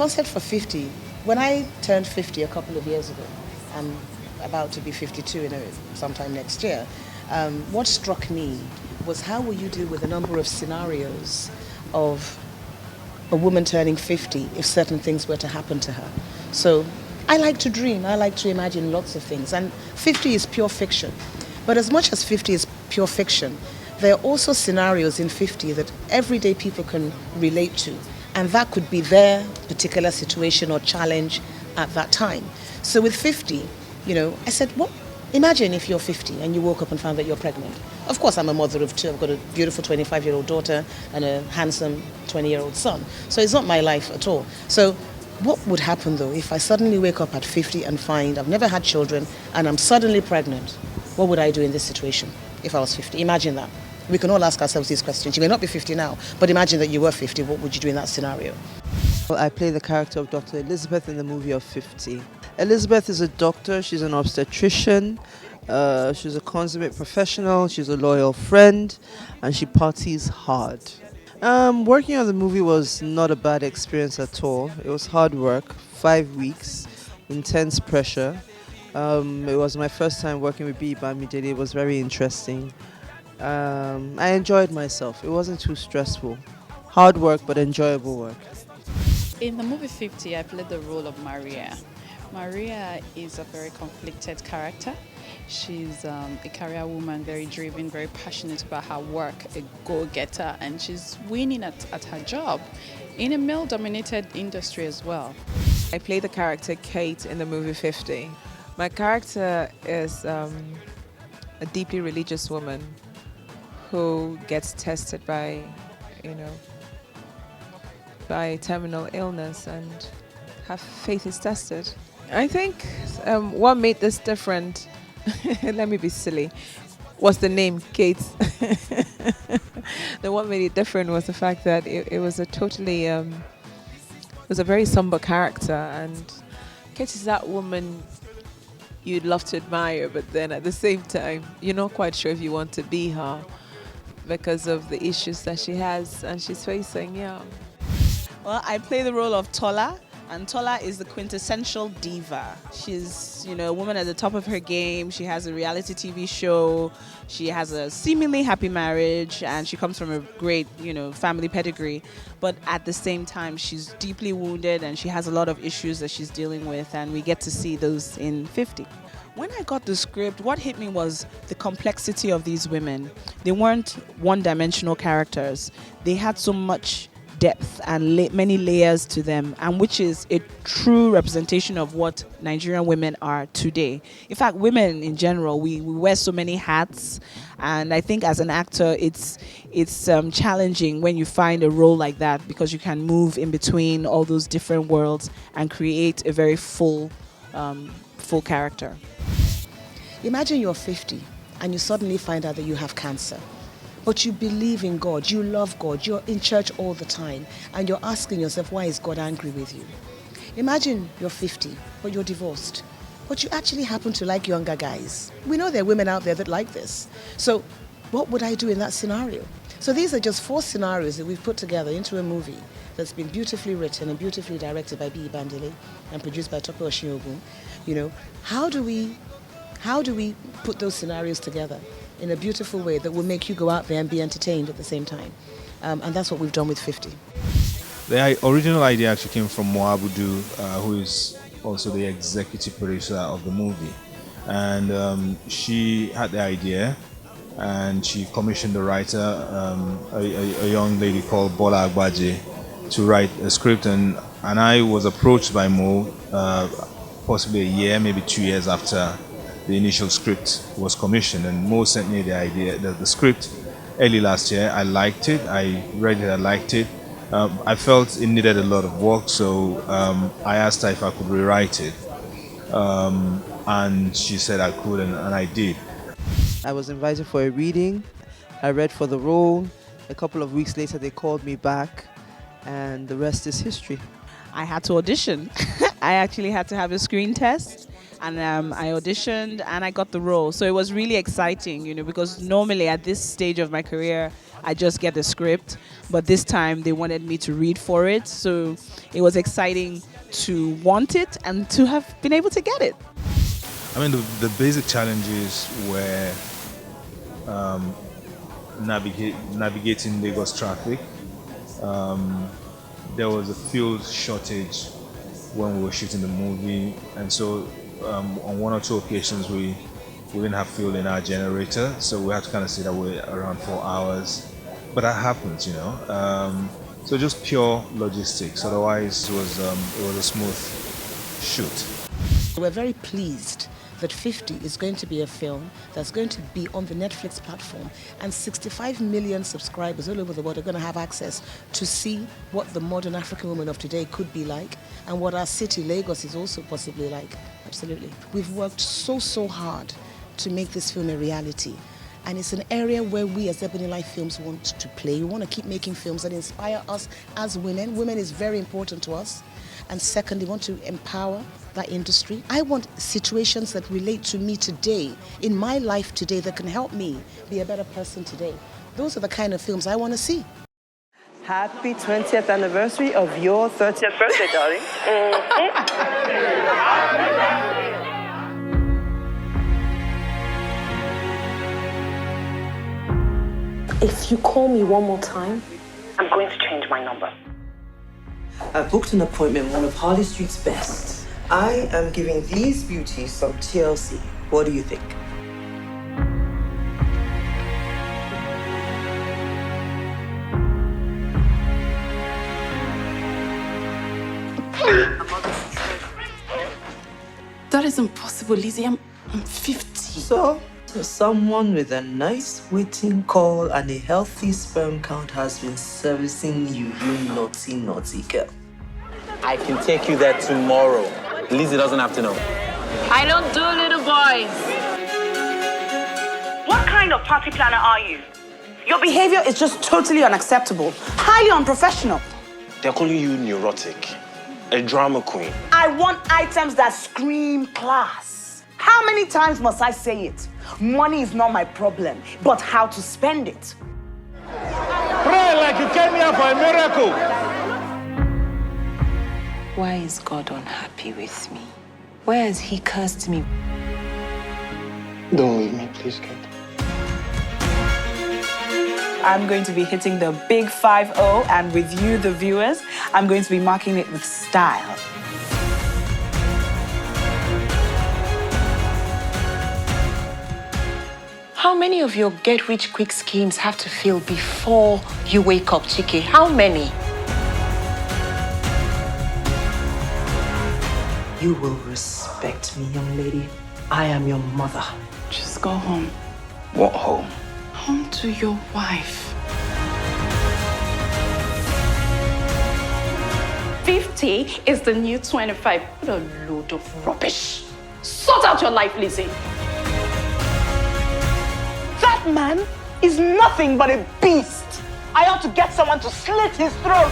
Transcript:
concept for 50, when I turned 50 a couple of years ago, I'm about to be 52 sometime next year, what struck me was how will you deal with a number of scenarios of a woman turning 50 if certain things were to happen to her. So I like to dream, I like to imagine lots of things, and 50 is pure fiction. But as much as 50 is pure fiction, there are also scenarios in 50 that everyday people can relate to, and that could be their particular situation or challenge at that time. So with 50, I said, well, imagine if you're 50 and you woke up and found that you're pregnant. Of course, I'm a mother of two. I've got a beautiful 25-year-old daughter and a handsome 20-year-old son. So it's not my life at all. So what would happen, though, if I suddenly wake up at 50 and find I've never had children and I'm suddenly pregnant? What would I do in this situation if I was 50? Imagine that. We can all ask ourselves these questions. You may not be 50 now, but imagine that you were 50. What would you do in that scenario? Well, I play the character of Dr. Elizabeth in the movie of 50. Elizabeth is a doctor. She's an obstetrician. She's a consummate professional. She's a loyal friend, and she parties hard. Working on the movie was not a bad experience at all. It was hard work, 5 weeks, intense pressure. It was my first time working with B. Bamidele. It was very interesting. I enjoyed myself. It wasn't too stressful. Hard work, but enjoyable work. In the movie 50, I played the role of Maria. Maria is a very conflicted character. She's a career woman, very driven, very passionate about her work, a go-getter, and she's winning at her job in a male-dominated industry as well. I play the character Kate in the movie 50. My character is a deeply religious woman who gets tested by terminal illness, and her faith is tested. I think what made this different, let me be silly, was the name Kate. What made it different was the fact that it was a totally, it was a very somber character, and Kate is that woman you'd love to admire, but then at the same time, you're not quite sure if you want to be her because of the issues that she has and she's facing, Well, I play the role of Tola, and Tola is the quintessential diva. She's, a woman at the top of her game. She has a reality TV show. She has a seemingly happy marriage, and she comes from a great, family pedigree. But at the same time, she's deeply wounded, and she has a lot of issues that she's dealing with, and we get to see those in 50. When I got the script, what hit me was the complexity of these women. They weren't one-dimensional characters. They had so much depth and many layers to them, and which is a true representation of what Nigerian women are today. In fact, women in general, we wear so many hats, and I think as an actor, it's challenging when you find a role like that, because you can move in between all those different worlds and create a very full character. Imagine you're 50 and you suddenly find out that you have cancer. But you believe in God, you love God, you're in church all the time, and you're asking yourself, why is God angry with you? Imagine you're 50, but you're divorced, but you actually happen to like younger guys. We know there are women out there that like this. So what would I do in that scenario? So these are just 4 scenarios that we've put together into a movie that's been beautifully written and beautifully directed by B. Bamidele and produced by Tope Oshinogun. How do we put those scenarios together in a beautiful way that will make you go out there and be entertained at the same time? And that's what we've done with 50. The original idea actually came from Moabudu, who is also the executive producer of the movie. And she had the idea, and she commissioned a writer, a young lady called Bola Agbaje, to write a script. And I was approached by Mo possibly a year, maybe 2 years after the initial script was commissioned, and Mo sent me the idea, the script, early last year. I liked it. I read it. I liked it. I felt it needed a lot of work, so I asked her if I could rewrite it, and she said I could, and I did. I was invited for a reading. I read for the role. A couple of weeks later, they called me back, and the rest is history. I had to audition. I actually had to have a screen test. And I auditioned and I got the role. So it was really exciting, because normally at this stage of my career, I just get the script. But this time they wanted me to read for it. So it was exciting to want it and to have been able to get it. I mean, the basic challenges were navigating Lagos traffic. There was a fuel shortage when we were shooting the movie, and so on one or two occasions we didn't have fuel in our generator, so we had to kind of sit away around 4 hours. But that happens, so just pure logistics. Otherwise, it was a smooth shoot. We're very pleased that 50 is going to be a film that's going to be on the Netflix platform, and 65 million subscribers all over the world are going to have access to see what the modern African woman of today could be like, and what our city, Lagos, is also possibly like. Absolutely. We've worked so hard to make this film a reality. And it's an area where we as Ebony Life Films want to play. We want to keep making films that inspire us as women. Women is very important to us. And secondly, we want to empower that industry. I want situations that relate to me today, in my life today, that can help me be a better person today. Those are the kind of films I want to see. Happy 20th anniversary of your 30th birthday, darling. If you call me one more time, I'm going to change my number. I booked an appointment with one of Harley Street's best. I am giving these beauties some TLC. What do you think? That is impossible, Lizzie. I'm 50. So someone with a nice waiting call and a healthy sperm count has been servicing you, you naughty, naughty girl. I can take you there tomorrow. Lizzie doesn't have to know. I don't do little boys. What kind of party planner are you? Your behavior is just totally unacceptable, highly unprofessional. They're calling you neurotic, a drama queen. I want items that scream class. How many times must I say it? Money is not my problem, but how to spend it. Pray like you came here for a miracle. Why is God unhappy with me? Why has he cursed me? Don't leave me, please, Kate. I'm going to be hitting the big 5-0, and with you, the viewers, I'm going to be marking it with style. How many of your get-rich-quick schemes have to fail before you wake up, Chike? How many? You will respect me, young lady. I am your mother. Just go home. What home? Home to your wife. 50 is the new 25. What a load of rubbish. Sort out your life, Lizzie. That man is nothing but a beast. I ought to get someone to slit his throat.